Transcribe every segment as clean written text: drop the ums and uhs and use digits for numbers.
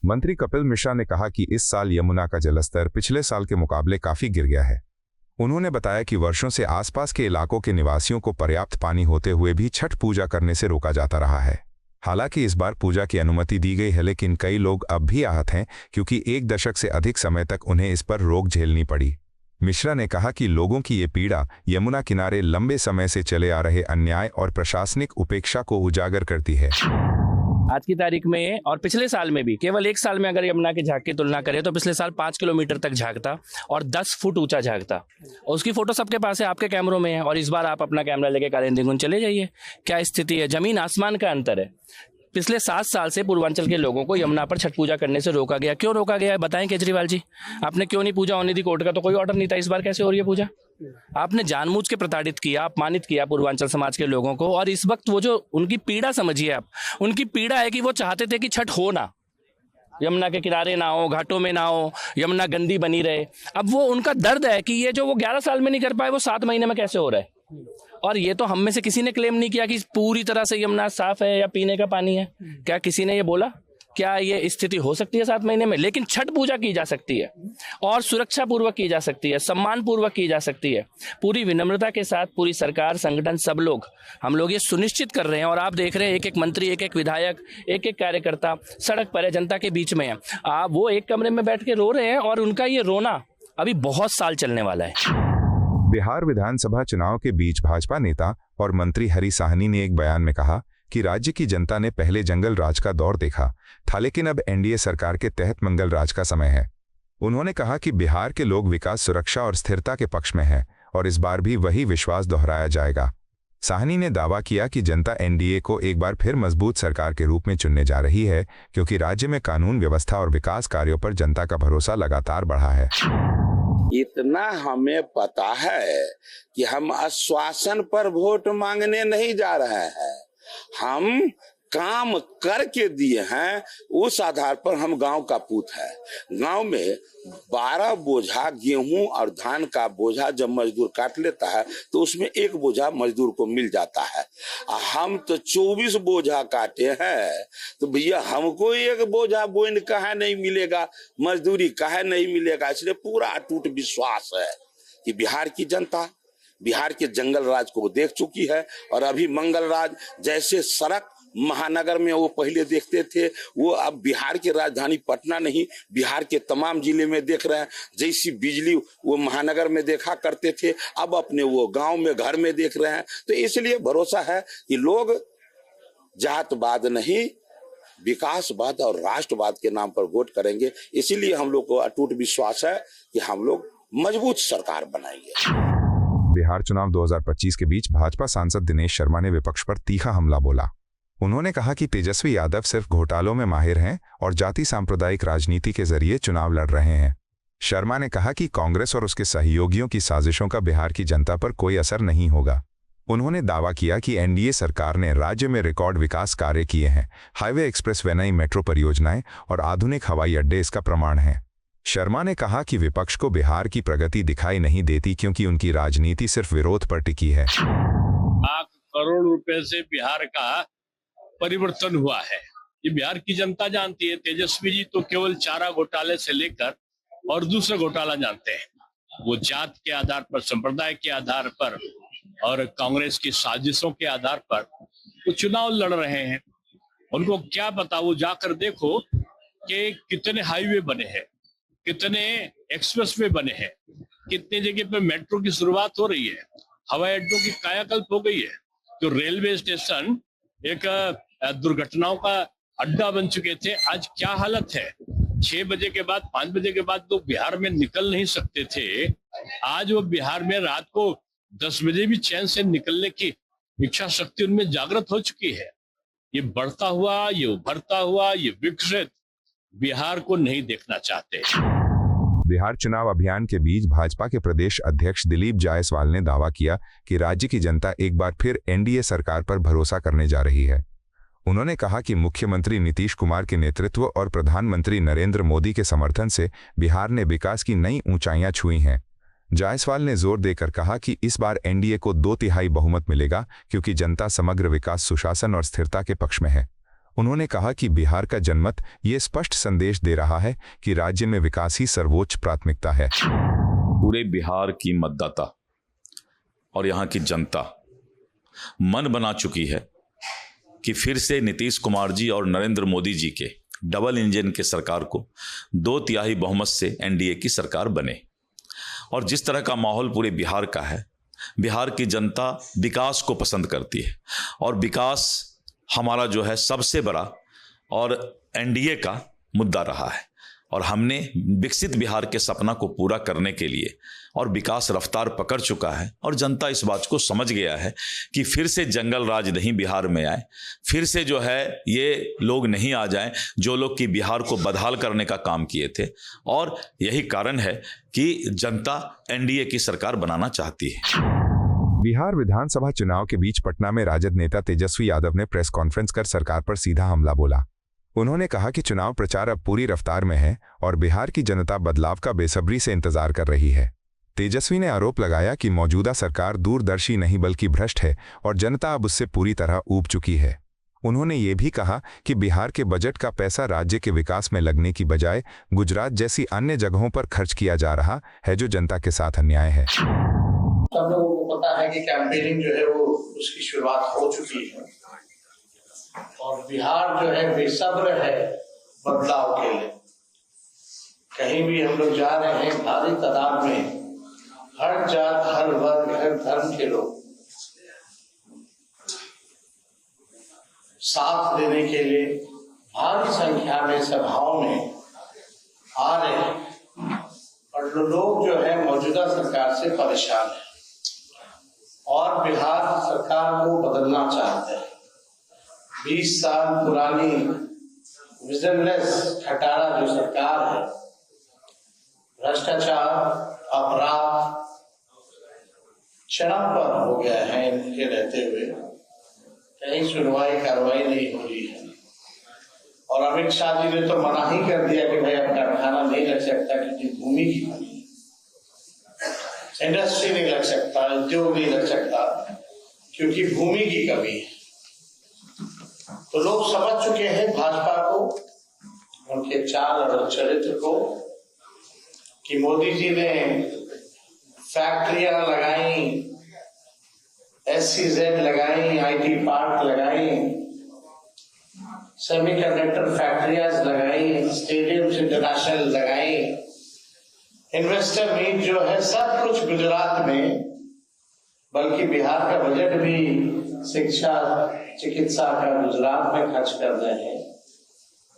मंत्री कपिल मिश्रा ने कहा कि इस साल यमुना का जलस्तर पिछले साल के मुकाबले काफी गिर गया है। उन्होंने बताया कि वर्षों से आसपास के इलाकों के निवासियों को पर्याप्त पानी होते हुए भी छठ पूजा करने से रोका जाता रहा है। हालांकि इस बार पूजा की अनुमति दी गई है, लेकिन कई लोग अब भी आहत हैं क्योंकि 1 दशक से अधिक समय तक उन्हें इस पर रोक झेलनी पड़ी। मिश्रा ने कहा कि लोगों की ये पीड़ा यमुना किनारे लंबे समय से चले आ रहे अन्याय और प्रशासनिक उपेक्षा को उजागर करती है। आज की तारीख में और पिछले साल में भी केवल 1 साल में अगर यमुना के झाग की तुलना करें तो पिछले साल 5 किलोमीटर तक झागता और 10 फुट ऊंचा झागता। उसकी फोटो सबके पास है, आपके कैमरों में है। और इस बार आप अपना कैमरा लेके कालिंदी चले जाइए, क्या स्थिति है, जमीन आसमान का अंतर है। पिछले 7 साल से पूर्वांचल के लोगों को यमुना पर छठ पूजा करने से रोका गया। क्यों रोका गया है बताएं केजरीवाल जी, आपने क्यों नहीं पूजा होने दी? कोर्ट का तो कोई ऑर्डर नहीं था, इस बार कैसे हो रही है पूजा? आपने जानबूझ के प्रताड़ित किया, अपमानित किया पूर्वांचल समाज के लोगों को। और इस वक्त वो जो उनकी पीड़ा समझिए आप, उनकी पीड़ा है कि वो चाहते थे कि छठ हो ना, यमुना के किनारे ना हो, घाटों में ना हो, यमुना गंदी बनी रहे। अब वो उनका दर्द है कि ये जो वो 11 साल में नहीं कर पाए वो 7 महीने में कैसे हो रहा है। और ये तो हम में से किसी ने क्लेम नहीं किया कि पूरी तरह से यमुना साफ है या पीने का पानी है। क्या किसी ने ये बोला? क्या ये स्थिति हो सकती है 7 महीने में? लेकिन छठ पूजा की जा सकती है और सुरक्षा पूर्वक की जा सकती है, सम्मान पूर्वक की जा सकती है। पूरी विनम्रता के साथ पूरी सरकार, संगठन, सब लोग, हम लोग ये सुनिश्चित कर रहे हैं। और आप देख रहे हैं एक एक मंत्री, एक एक विधायक, एक एक कार्यकर्ता सड़क पर है, जनता के बीच में है। आप वो एक कमरे में बैठ के रो रहे हैं और उनका ये रोना अभी बहुत साल चलने वाला है। बिहार विधानसभा चुनाव के बीच भाजपा नेता और मंत्री हरि साहनी ने एक बयान में कहा कि राज्य की जनता ने पहले जंगल राज का दौर देखा था, लेकिन अब एनडीए सरकार के तहत मंगल राज का समय है। उन्होंने कहा कि बिहार के लोग विकास, सुरक्षा और स्थिरता के पक्ष में हैं और इस बार भी वही विश्वास दोहराया जाएगा। साहनी ने दावा किया कि जनता एनडीए को एक बार फिर मजबूत सरकार के रूप में चुनने जा रही है, क्योंकि राज्य में कानून व्यवस्था और विकास कार्यों पर जनता का भरोसा लगातार बढ़ा है। इतना हमें पता है कि हम आश्वासन पर वोट मांगने नहीं जा रहे हैं, हम काम करके दिए हैं। उस आधार पर हम गांव का पूत है। गांव में 12 बोझा गेहूं और धान का बोझा जब मजदूर काट लेता है तो उसमें 1 बोझा मजदूर को मिल जाता है। हम तो 24 बोझा काटे हैं, तो भैया हमको 1 बोझा बोइन काहे नहीं मिलेगा, मजदूरी काहे नहीं मिलेगा। इसलिए पूरा अटूट विश्वास है कि बिहार की जनता बिहार के जंगल राज को देख चुकी है। और अभी मंगल राज जैसे सड़क महानगर में वो पहले देखते थे, वो अब बिहार की राजधानी पटना नहीं, बिहार के तमाम जिले में देख रहे हैं। जैसी बिजली वो महानगर में देखा करते थे, अब अपने वो गांव में, घर में देख रहे हैं। तो इसलिए भरोसा है कि लोग जातवाद नहीं, विकासवाद और राष्ट्रवाद के नाम पर वोट करेंगे। इसीलिए हम लोग को अटूट विश्वास है कि हम लोग मजबूत सरकार बनाएंगे। बिहार चुनाव 2025 के बीच भाजपा सांसद दिनेश शर्मा ने विपक्ष पर तीखा हमला बोला। उन्होंने कहा कि तेजस्वी यादव सिर्फ घोटालों में माहिर हैं और जाति सांप्रदायिक राजनीति के जरिए चुनाव लड़ रहे हैं। शर्मा ने कहा कि कांग्रेस और उसके सहयोगियों की साजिशों का बिहार की जनता पर कोई असर नहीं होगा। उन्होंने दावा किया कि एनडीए सरकार ने राज्य में रिकॉर्ड विकास कार्य किए हैं। हाईवे, एक्सप्रेसवे, नई मेट्रो परियोजनाएं और आधुनिक हवाई अड्डे इसका प्रमाण हैं। शर्मा ने कहा कि विपक्ष को बिहार की प्रगति दिखाई नहीं देती क्योंकि उनकी राजनीति सिर्फ विरोध पर टिकी है। लाख करोड़ रुपए से बिहार का परिवर्तन हुआ है, ये बिहार की जनता जानती है। तेजस्वी जी तो केवल चारा घोटाले से लेकर और दूसरे घोटाला जानते हैं। वो जात के आधार पर, संप्रदाय के आधार पर और कांग्रेस की साजिशों के आधार पर वो चुनाव लड़ रहे हैं। उनको क्या पता, वो जाकर देखो कि कितने हाईवे बने हैं, कितने एक्सप्रेसवे बने हैं, कितने जगह पे मेट्रो की शुरुआत हो रही है, हवाई अड्डों की कायाकल्प हो गई है। तो रेलवे स्टेशन एक दुर्घटनाओं का अड्डा बन चुके थे, आज क्या हालत है। 6 बजे के बाद, 5 बजे के बाद तो बिहार में निकल नहीं सकते थे। आज वो बिहार में रात को 10 बजे भी चैन से निकलने की इच्छा शक्ति उनमें जागृत हो चुकी है। ये बढ़ता हुआ, ये उभरता हुआ, ये विकसित बिहार को नहीं देखना चाहते। बिहार चुनाव अभियान के बीच भाजपा के प्रदेश अध्यक्ष दिलीप जायसवाल ने दावा किया कि राज्य की जनता एक बार फिर एनडीए सरकार पर भरोसा करने जा रही है। उन्होंने कहा कि मुख्यमंत्री नीतीश कुमार के नेतृत्व और प्रधानमंत्री नरेंद्र मोदी के समर्थन से बिहार ने विकास की नई ऊंचाइयां छुई हैं। जायसवाल ने जोर देकर कहा कि इस बार एनडीए को 2/3 बहुमत मिलेगा क्योंकि जनता समग्र विकास, सुशासन और स्थिरता के पक्ष में है। उन्होंने कहा कि बिहार का जनमत ये स्पष्ट संदेश दे रहा है कि राज्य में विकास ही सर्वोच्च प्राथमिकता है। पूरे बिहार की मतदाता और यहाँ की जनता मन बना चुकी है कि फिर से नीतीश कुमार जी और नरेंद्र मोदी जी के डबल इंजन के सरकार को 2/3 बहुमत से एनडीए की सरकार बने। और जिस तरह का माहौल पूरे बिहार का है, बिहार की जनता विकास को पसंद करती है और विकास हमारा जो है सबसे बड़ा और एनडीए का मुद्दा रहा है। और हमने विकसित बिहार के सपना को पूरा करने के लिए और विकास रफ्तार पकड़ चुका है और जनता इस बात को समझ गया है कि फिर से जंगल राज नहीं बिहार में आए, फिर से जो है ये लोग नहीं आ जाएं जो लोग कि बिहार को बदहाल करने का काम किए थे। और यही कारण है कि जनता एनडीए की सरकार बनाना चाहती है। बिहार विधानसभा चुनाव के बीच पटना में राजद नेता तेजस्वी यादव ने प्रेस कॉन्फ्रेंस कर सरकार पर सीधा हमला बोला। उन्होंने कहा कि चुनाव प्रचार अब पूरी रफ्तार में है और बिहार की जनता बदलाव का बेसब्री से इंतजार कर रही है। तेजस्वी ने आरोप लगाया कि मौजूदा सरकार दूरदर्शी नहीं बल्कि भ्रष्ट है और जनता अब उससे पूरी तरह ऊब चुकी है। उन्होंने ये भी कहा कि बिहार के बजट का पैसा राज्य के विकास में लगने की बजाय गुजरात जैसी अन्य जगहों पर खर्च किया जा रहा है, जो जनता के साथ अन्याय है। सब लोगों को पता है कि कैंपेनिंग जो है वो उसकी शुरुआत हो चुकी है और बिहार जो है बेसब्र है बदलाव के लिए। कहीं भी हम लोग जा रहे हैं, भारी तादाद में हर जात, हर वर्ग, हर धर्म के लोग साथ देने के लिए भारी संख्या में सभाओं में आ रहे हैं और लोग जो है मौजूदा सरकार से परेशान है और बिहार सरकार को बदलना चाहते हैं। 20 साल पुरानी विजनलेस खटारा जो सरकार है, भ्रष्टाचार, अपराध चरम पर हो गया है इनके रहते हुए। कहीं सुनवाई कार्रवाई नहीं हो रही है और अमित शाह जी ने तो मना ही कर दिया कि भाई अब कारखाना नहीं लग सकता क्योंकि भूमि की कमी है, इंडस्ट्री नहीं लग सकता, उद्योग नहीं लग सकता क्योंकि भूमि की कमी है। तो लोग समझ चुके हैं भाजपा को, उनके चाल और चरित्र को, कि मोदी जी ने फैक्ट्रियां लगाई, SEZ लगाई, IT पार्क लगाई, सेमीकंडक्टर फैक्ट्रियां लगाई, स्टेडियम्स इंटरनेशनल लगाई, इन्वेस्टर मीट जो है सब कुछ गुजरात में, बल्कि बिहार का बजट भी शिक्षा चिकित्सा का गुजरात में खर्च कर रहे हैं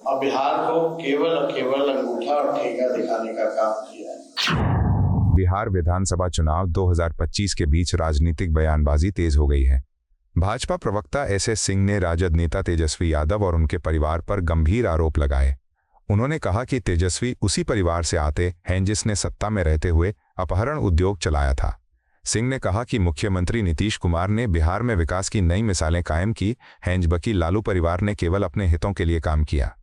और बिहार को केवल और केवल अंगूठा और ठेका दिखाने का काम किया है। बिहार विधानसभा चुनाव 2025 के बीच राजनीतिक बयानबाजी तेज हो गई है। भाजपा प्रवक्ता SS सिंह ने राजद नेता तेजस्वी यादव और उनके परिवार पर गंभीर आरोप लगाए। उन्होंने कहा कि तेजस्वी उसी परिवार से आते हैं जिसने सत्ता में रहते हुए अपहरण उद्योग चलाया था। सिंह ने कहा कि मुख्यमंत्री नीतीश कुमार ने बिहार में विकास की नई मिसालें कायम की हैं, जबकि लालू परिवार ने केवल अपने हितों के लिए काम किया।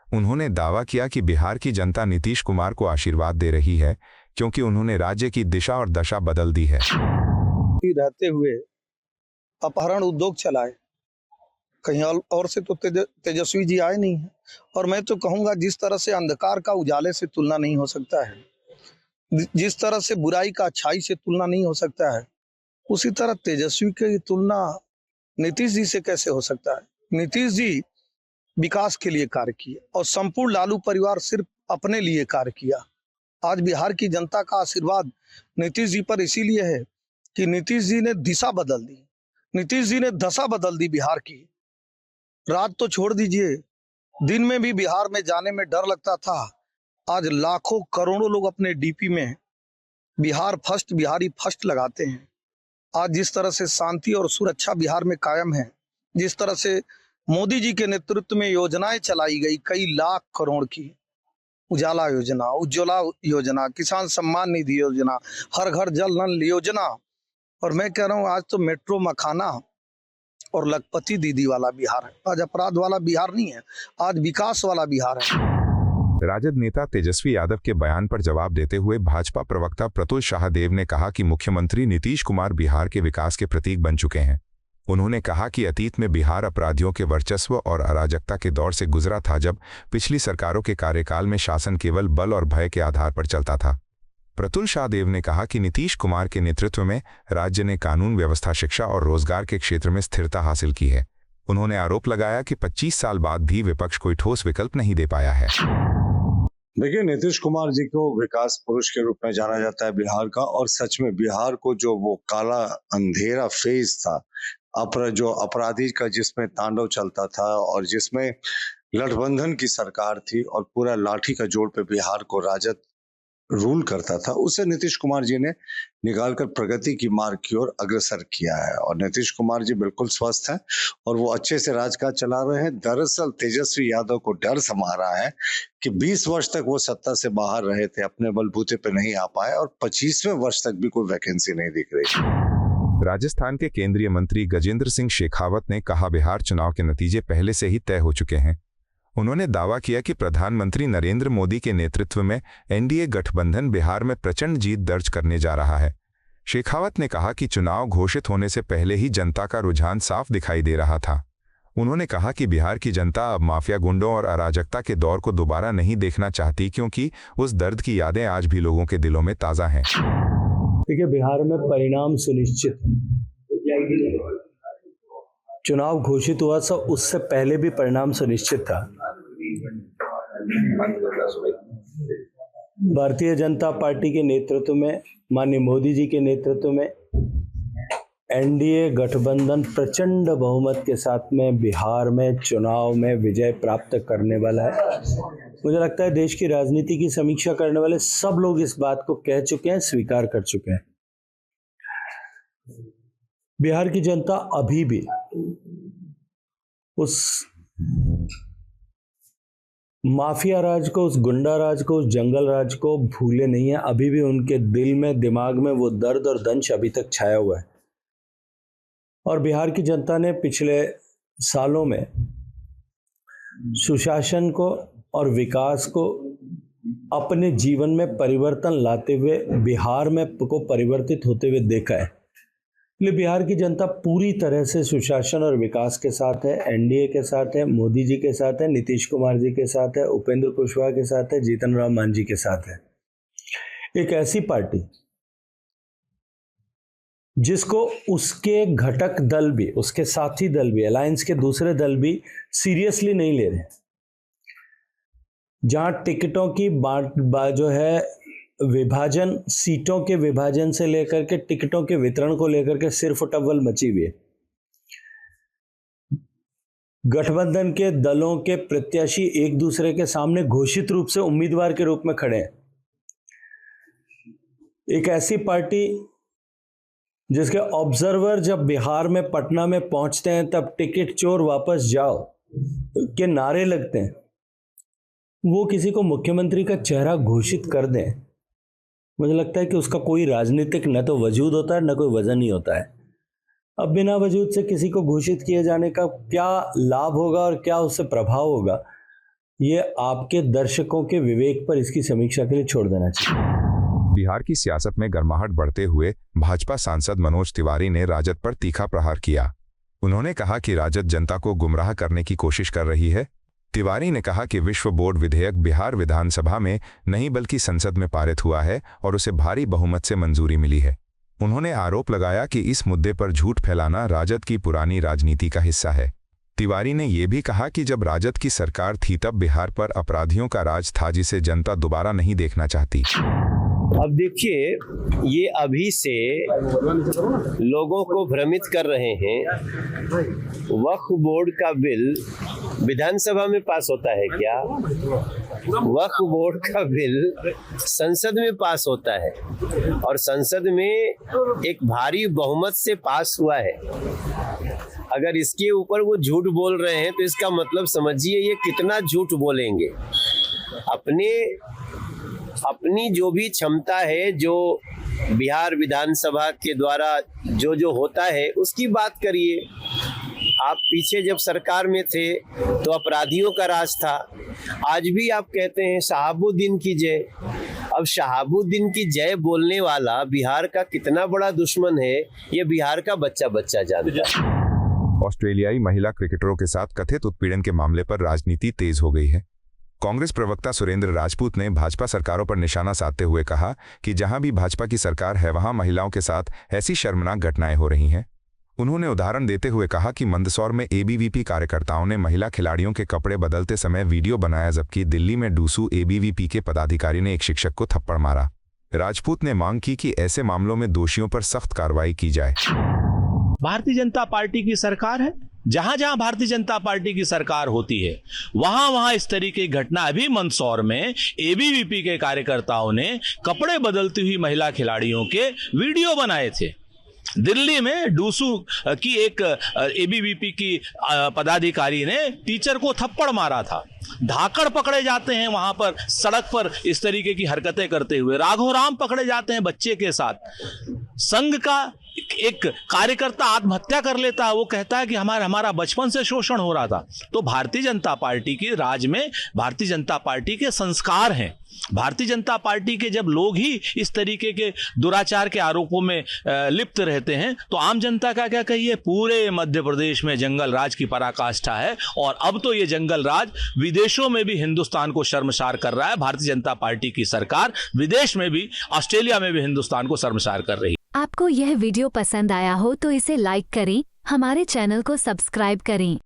उन्होंने दावा किया कि बिहार की जनता नीतीश कुमार को आशीर्वाद दे रही है क्योंकि उन्होंने राज्य की दिशा और दशा बदल दी है। रहते हुए अपहरण उद्योग चलाए, कहीं और से तो तेजस्वी जी आए नहीं है। और मैं तो कहूंगा जिस तरह से अंधकार का उजाले से तुलना नहीं हो सकता है, जिस तरह से बुराई का अच्छाई से तुलना नहीं हो सकता है, उसी तरह तेजस्वी की तुलना नीतीश जी से कैसे हो सकता है। नीतीश जी विकास के लिए कार्य किए और संपूर्ण लालू परिवार सिर्फ अपने लिए कार्य किया। आज बिहार की जनता का आशीर्वाद नीतीश जी पर इसीलिए है कि नीतीश जी ने दिशा बदल दी, नीतीश जी ने दशा बदल दी बिहार की। रात तो छोड़ दीजिए, दिन में भी बिहार में जाने में डर लगता था। आज लाखों करोड़ों लोग अपने डीपी में बिहार फर्स्ट, बिहारी फर्स्ट लगाते हैं। आज जिस तरह से शांति और सुरक्षा बिहार में कायम है, जिस तरह से मोदी जी के नेतृत्व में योजनाएं चलाई गई कई लाख करोड़ की, उजाला योजना, उज्ज्वला योजना, किसान सम्मान निधि योजना, हर घर जल नल योजना, और मैं कह रहा हूँ आज तो मेट्रो मखाना और लखपति दीदी वाला बिहार है। आज अपराध वाला बिहार नहीं है, आज विकास वाला बिहार है। राजद नेता तेजस्वी यादव के बयान पर जवाब देते हुए भाजपा प्रवक्ता प्रतुल शाहदेव ने कहा कि मुख्यमंत्री नीतीश कुमार बिहार के विकास के प्रतीक बन चुके हैं। उन्होंने कहा कि अतीत में बिहार अपराधियों के वर्चस्व और अराजकता के दौर से गुजरा था, जब पिछली सरकारों के कार्यकाल में शासन केवल बल और भय के आधार पर चलता था। प्रतुल शाहदेव ने कहा कि नीतीश कुमार के नेतृत्व में राज्य ने कानून व्यवस्था, शिक्षा और रोजगार के क्षेत्र में स्थिरता हासिल की है। उन्होंने आरोप लगाया कि 25 साल बाद भी विपक्ष कोई ठोस विकल्प नहीं दे पाया है। देखिए, नीतीश कुमार जी को विकास पुरुष के रूप में जाना जाता है बिहार का, और सच में बिहार को जो वो काला अंधेरा फेज था, जो अपराधी का जिसमें तांडव चलता था और जिसमें गठबंधन की सरकार थी और पूरा लाठी का जोड़ पे बिहार को राजद रूल करता था, उसे नीतीश कुमार जी ने निकालकर प्रगति की मार्ग की ओर अग्रसर किया है। और नीतीश कुमार जी बिल्कुल स्वस्थ हैं और वो अच्छे से राजकाज चला रहे हैं। दरअसल तेजस्वी यादव को डर समा रहा है कि 20 वर्ष तक वो सत्ता से बाहर रहे थे, अपने बलबूते पे नहीं आ पाए, और 25वें वर्ष तक भी कोई वैकेंसी नहीं दिख रही। राजस्थान के केंद्रीय मंत्री गजेंद्र सिंह शेखावत ने कहा, बिहार चुनाव के नतीजे पहले से ही तय हो चुके हैं। उन्होंने दावा किया कि प्रधानमंत्री नरेंद्र मोदी के नेतृत्व में एनडीए गठबंधन बिहार में प्रचंड जीत दर्ज करने जा रहा है। शेखावत ने कहा कि चुनाव घोषित होने से पहले ही जनता का रुझान साफ दिखाई दे रहा था। उन्होंने कहा कि बिहार की जनता अब माफिया गुंडों और अराजकता के दौर को दोबारा नहीं देखना चाहती, क्योंकि उस दर्द की यादें आज भी लोगों के दिलों में ताज़ा हैं। देखिए, बिहार में परिणाम सुनिश्चित, चुनाव घोषित हुआ था उससे पहले भी परिणाम सुनिश्चित था। भारतीय जनता पार्टी के नेतृत्व में, माननीय मोदी जी के नेतृत्व में एनडीए गठबंधन प्रचंड बहुमत के साथ में बिहार में चुनाव में विजय प्राप्त करने वाला है। मुझे लगता है देश की राजनीति की समीक्षा करने वाले सब लोग इस बात को कह चुके हैं, स्वीकार कर चुके हैं। बिहार की जनता अभी भी उस माफिया राज को, उस गुंडा राज को, उस जंगल राज को भूले नहीं है। अभी भी उनके दिल में, दिमाग में वो दर्द और दंश अभी तक छाया हुआ है। और बिहार की जनता ने पिछले सालों में सुशासन को और विकास को अपने जीवन में परिवर्तन लाते हुए बिहार में को परिवर्तित होते हुए देखा है। इसलिए बिहार की जनता पूरी तरह से सुशासन और विकास के साथ है, एनडीए के साथ है, मोदी जी के साथ है, नीतीश कुमार जी के साथ है, उपेंद्र कुशवाहा के साथ है, जीतन राम मांझी के साथ है। एक ऐसी पार्टी जिसको उसके घटक दल भी, उसके साथी दल भी, अलायंस के दूसरे दल भी सीरियसली नहीं ले रहे, जहां टिकटों की जो है विभाजन, सीटों के विभाजन से लेकर के टिकटों के वितरण को लेकर के सिर्फ टव्वल मची हुई है। गठबंधन के दलों के प्रत्याशी एक दूसरे के सामने घोषित रूप से उम्मीदवार के रूप में खड़े हैं। एक ऐसी पार्टी जिसके ऑब्जर्वर जब बिहार में, पटना में पहुंचते हैं तब टिकट चोर वापस जाओ के नारे लगते हैं, वो किसी को मुख्यमंत्री का चेहरा घोषित कर दें, मुझे लगता है कि उसका कोई राजनीतिक न तो वजूद होता है, न कोई वजन ही होता है। अब बिना वजूद से किसी को घोषित किए जाने का क्या लाभ होगा और क्या उससे प्रभाव होगा, ये आपके दर्शकों के विवेक पर इसकी समीक्षा के लिए छोड़ देना चाहिए। बिहार की सियासत में गर्माहट बढ़ते हुए भाजपा सांसद मनोज तिवारी ने राजद पर तीखा प्रहार किया। उन्होंने कहा कि राजद जनता को गुमराह करने की कोशिश कर रही है। तिवारी ने कहा कि विश्व बोर्ड विधेयक बिहार विधानसभा में नहीं बल्कि संसद में पारित हुआ है और उसे भारी बहुमत से मंजूरी मिली है। उन्होंने आरोप लगाया कि इस मुद्दे पर झूठ फैलाना राजद की पुरानी राजनीति का हिस्सा है। तिवारी ने यह भी कहा कि जब राजद की सरकार थी तब बिहार पर अपराधियों का राज था, जिसे जनता दोबारा नहीं देखना चाहती। अब देखिए, ये अभी से लोगों को भ्रमित कर रहे हैं। वक्फ बोर्ड का बिल विधानसभा में पास होता है क्या? वक्फ बोर्ड का बिल संसद में पास होता है और संसद में एक भारी बहुमत से पास हुआ है। अगर इसके ऊपर वो झूठ बोल रहे हैं तो इसका मतलब समझिए ये कितना झूठ बोलेंगे। अपनी जो भी क्षमता है, जो बिहार विधानसभा के द्वारा जो होता है उसकी बात करिए। आप पीछे जब सरकार में थे तो अपराधियों का राज था, आज भी आप कहते हैं शहाबुद्दीन की जय। अब शहाबुद्दीन की जय बोलने वाला बिहार का कितना बड़ा दुश्मन है, ये बिहार का बच्चा जानता है। ऑस्ट्रेलियाई महिला क्रिकेटरों के साथ कथित उत्पीड़न के मामले पर राजनीति तेज हो गई है। कांग्रेस प्रवक्ता सुरेंद्र राजपूत ने भाजपा सरकारों पर निशाना साधते हुए कहा कि जहां भी भाजपा की सरकार है वहां महिलाओं के साथ ऐसी शर्मनाक घटनाएं हो रही हैं। उन्होंने उदाहरण देते हुए कहा कि मंदसौर में एबीवीपी कार्यकर्ताओं ने महिला खिलाड़ियों के कपड़े बदलते समय वीडियो बनाया, जबकि दिल्ली में डूसू एबीवीपी के पदाधिकारी ने एक शिक्षक को थप्पड़ मारा। राजपूत ने मांग की कि ऐसे मामलों में दोषियों पर सख्त कार्रवाई की जाए। भारतीय जनता पार्टी की सरकार है, जहां जहां भारतीय जनता पार्टी की सरकार होती है वहां वहां इस तरीके की घटना। अभी मंदसौर में एबीवीपी के कार्यकर्ताओं ने कपड़े बदलती हुई महिला खिलाड़ियों के वीडियो बनाए थे। दिल्ली में डूसू की एक एबीवीपी की पदाधिकारी ने टीचर को थप्पड़ मारा था। धाकड़ पकड़े जाते हैं वहां पर सड़क पर इस तरीके की हरकतें करते हुए। राघव राम पकड़े जाते हैं बच्चे के साथ। संघ का एक कार्यकर्ता आत्महत्या कर लेता है, वो कहता है कि हमारा बचपन से शोषण हो रहा था। तो भारतीय जनता पार्टी की राज में भारतीय जनता पार्टी के संस्कार हैं। भारतीय जनता पार्टी के जब लोग ही इस तरीके के दुराचार के आरोपों में लिप्त रहते हैं तो आम जनता का क्या कहिए। पूरे मध्य प्रदेश में जंगल राज की पराकाष्ठा है और अब तो ये जंगल राज विदेशों में भी हिंदुस्तान को शर्मसार कर रहा है। भारतीय जनता पार्टी की सरकार विदेश में भी, ऑस्ट्रेलिया में भी हिंदुस्तान को शर्मसार कर रही है। आपको यह वीडियो पसंद आया हो तो इसे लाइक करें, हमारे चैनल को सब्सक्राइब करें।